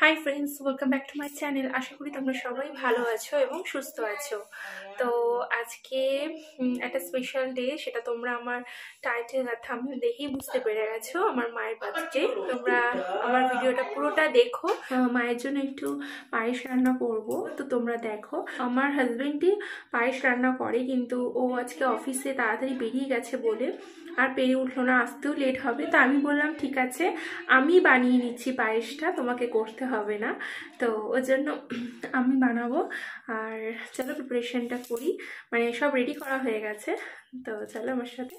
High friends, welcome back to my channel. আশা করি তোমরা সবাই ভালো আছো এবং সুস্থ আছো। তো আজকে একটা স্পেশাল ডে, সেটা তোমরা আমার টাইটেল আর থাম্বনেল দেখেই বুঝতে পেরে গেছো। আমার মায়ের বার্থডে। তোমরা আমার ভিডিওটা পুরোটা দেখো। মায়ের জন্য একটু পায়েস রান্না করব, তো তোমরা দেখো। আমার হাজবেন্ডই পায়েস রান্না করে, কিন্তু ও আজকে অফিসে তাড়াতাড়ি বেরিয়ে গেছে বলে আর পেরে উঠলো না, আসতেও লেট হবে। তো আমি বললাম ঠিক আছে, আমি বানিয়ে নিচ্ছি পায়েসটা, তোমাকে করতে হবে না। তো ওর জন্য আমি বানাবো। আর চলো প্রিপারেশনটা করি, মানে সব রেডি করা হয়ে গেছে। তো চলো আমার সাথে।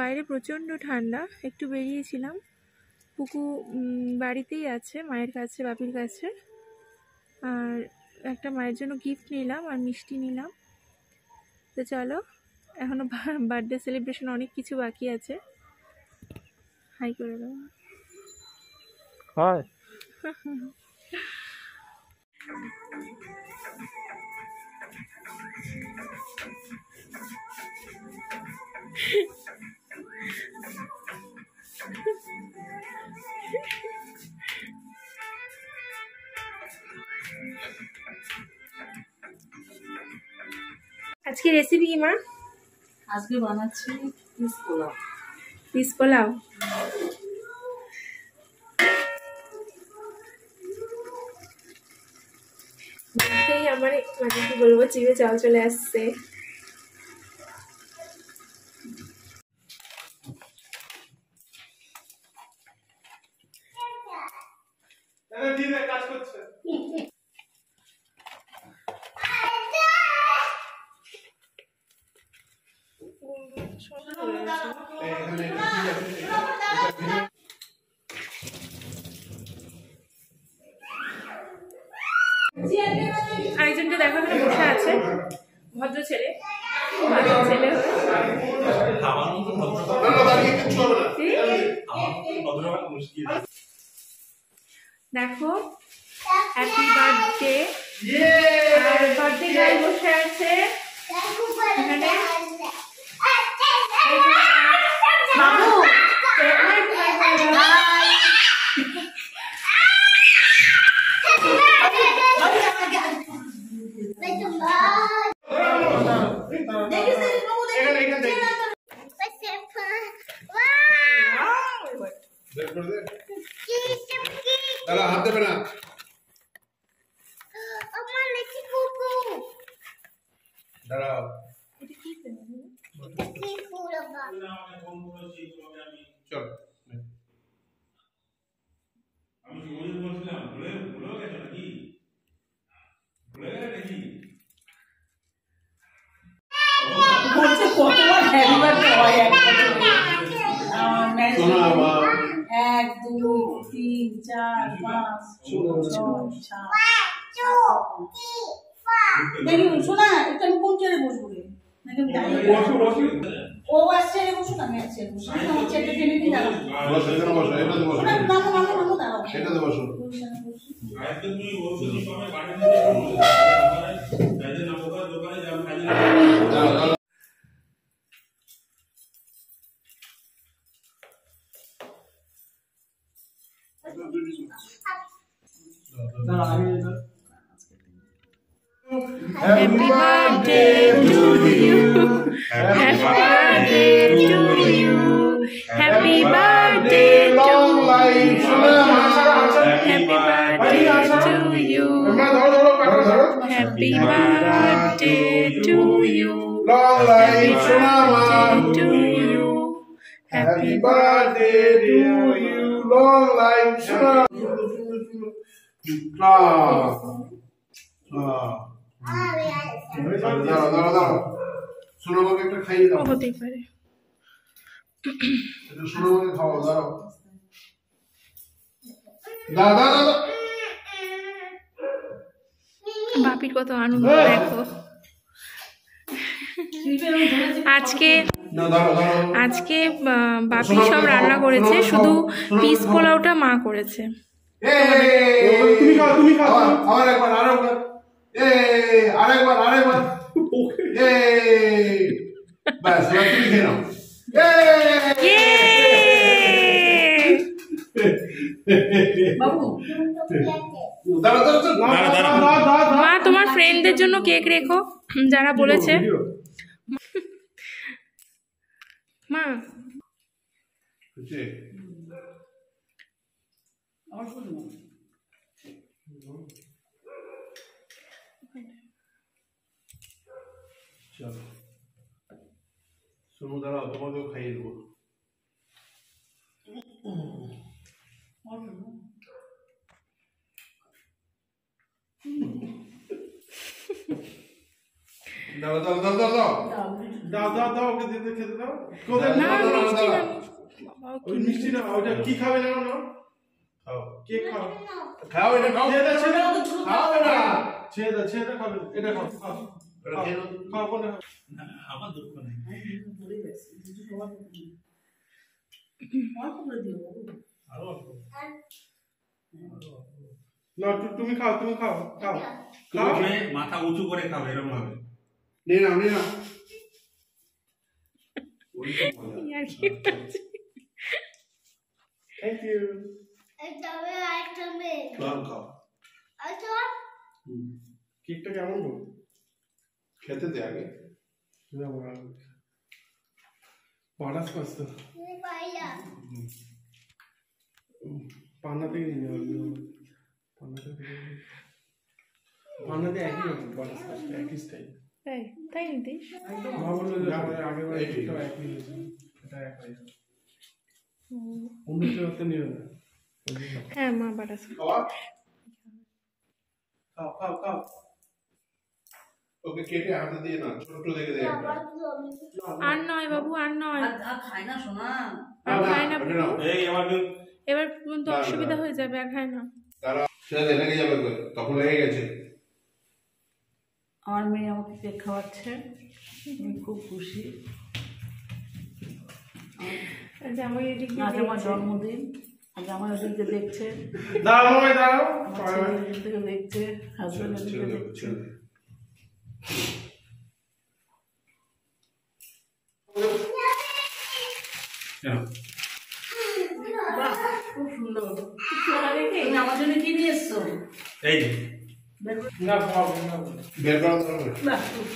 বাইরে প্রচণ্ড ঠান্ডা, একটু বেরিয়েছিলাম। পুকু বাড়িতেই আছে, মায়ের কাছে, বাপির কাছে। আর একটা মায়ের জন্য গিফট নিলাম আর মিষ্টি নিলাম। তো চলো, এখনো বার্থডে সেলিব্রেশন অনেক কিছু বাকি আছে। হাই করে দাও। হাই। আজকে রেসিপি কি মা? আজকে বানাচ্ছি পিস পোলাও। পিস পোলাও। দেখেই আমার মানে কি বলবো, জিভে জল চলে আসছে। আরেকজনকে দেখা করে বসে আছে, ভদ্র ছেলে, ভালো ছেলে হয়ে। দেখো, হ্যাপি বার্থডে। আর বার্থডে গার্ল বসে আছে এখানে। বাবু হাত দেবে না। দাঁড়াও। চল। 3 4 5 6 7 দেখুন শোনা এটা আমি কোন চেয়ারে বসবো রে নাকি আমি দাঁড়িয়ে ও আসছে রে বসুন আমি আসছে বসুন আমার চেয়ারটা টেনে নিয়ে দাঁড়াও বসো এখানে বসো এটাতে বসো শোনা নামো দাঁড়াও এটাতে বসো আজকে তুমি ঔষধি পাবে বাড়ি থেকে তাইলে নবকার দোকানে যাও খালি Happy birthday to you. Happy birthday to you. Happy birthday to you. Happy birthday to you. Happy birthday to you. Long life, Sonama. To you. Happy birthday to you. Long life, Sonama. দাঁড়াও সোনামাকে একটা খাইয়ে দাও হতেই পারে। এটা সোনামাকে খাওয়াও দাঁড়াও দাদা দাদা বাপির কত আনন্দ দেখো আজকে না দাঁড়াও আজকে বাপি সব রান্না করেছে, শুধু পিস পোলাওটা মা করেছে। তুমি খাও আরেকবার ব্যাস এবার তুমি খেয়ে নাও বাবু মা তোমার ফ্রেন্ডদের জন্য কেক রেখো যারা বলেছে। মা চলো সোনু দাঁড়াও তোমাকেও খাইয়ে দেবো দাও ওকে দিতে খেতে দাও ওই মিষ্টি না ওটা কি খাবে জানো না খাও কেক খাও খাও এটা খাও খাও না ছেড়ে খাবে এটা খাও খাও কোন আমার দুঃখ নেই বলে গেছে কিছু সবার অল্প করে দিও আরো না তুমি খাও খাও তুমি মাথা উঁচু করে খাও এরকম ভাবে নে না থ্যাংক ইউ খাও কেকটা কেমন গো খেতে দে আগে পাড়াস পাস তো পান্না থেকে নিয়ে পান্নাতে একই রকম পাড়াস পাস একই স্টাইল তাই নীতিশ একদম ভাবলো যে আগে এটা একই হয়েছে এটা এক হয়েছে অন্য কেউ নিয়ে না হ্যাঁ মা বাড়াস খাও ওকে কেটে হাতে দিয়ে না ছোট দেখে দে আর নয় বাবু আর নয় আর খায় না শোনা আর খায় না এই আমার এবার তো অসুবিধা হয়ে যাবে আর খায় না দাঁড়া সেটা লেগে যাবে তখন লেগে গেছে আমার মেয়ে আমাকে কেক খাওয়াচ্ছে আমি খুব খুশি আজ আমার জন্মদিন আজ আমার ওদিকে দেখছে দাঁড়াও আমার ছেলে থেকে দেখছে হাজবেন্ড ওদিকে দেখছে খুব সুন্দর তুমি আমার জন্য কি নিয়ে এসছো এই যে বের করা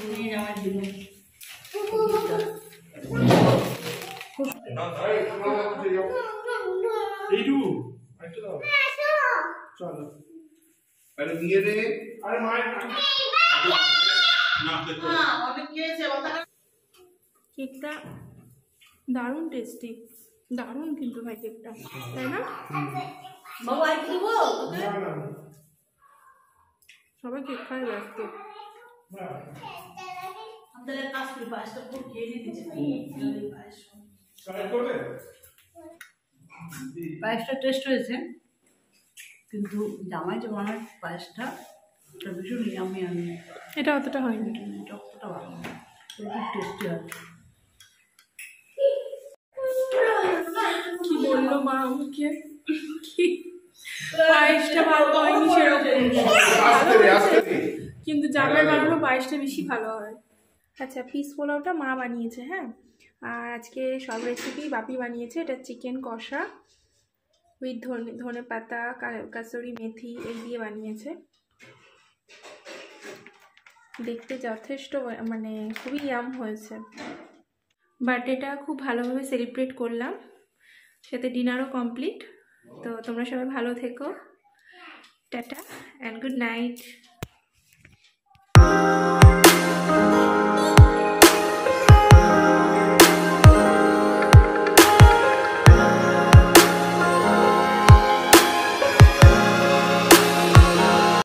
নিয়ে যাওয়ার জন্য এইটু একটা দাও চলো আরে নিয়ে রে আরে মায়ের না অনেক খেয়েছে কেকটা দারুণ টেস্টি, দারুণ কিন্তু ভাই কেকটা, তাই না? বাবু আর কি বল সবাই কেক খায় ব্যস্ত। আমাদের কাজ করে পায়েসটা খুব খেয়ে দিয়েছে পায়েসটা টেস্ট হয়েছে কিন্তু জামাই যে বানায় পায়েসটা ওটা ভীষণ ইয়ামি আমি এটা অতটা হয়নি। যতটা ভালো হয় খুব টেস্টি হয়। কি বললো মা আমাকে, কি পায়েসটা ভালো হয়নি সেরকম, কিন্তু জামাই বানানো পায়েসটা বেশি ভালো হয়। আচ্ছা, পিস পোলাওটা মা বানিয়েছে, হ্যাঁ। আর আজকে সব রেসিপি বাপি বানিয়েছে। এটা চিকেন কষা উইথ ধনে পাতা, কাসুরি মেথি এই দিয়ে বানিয়েছে। দেখতে যথেষ্ট মানে খুবই ইয়াম হয়েছে। বার্থডেটা খুব ভালোভাবে সেলিব্রেট করলাম, সাথে ডিনারও কমপ্লিট। তো তোমরা সবাই ভালো থেকো, টাটা অ্যান্ড গুড নাইট।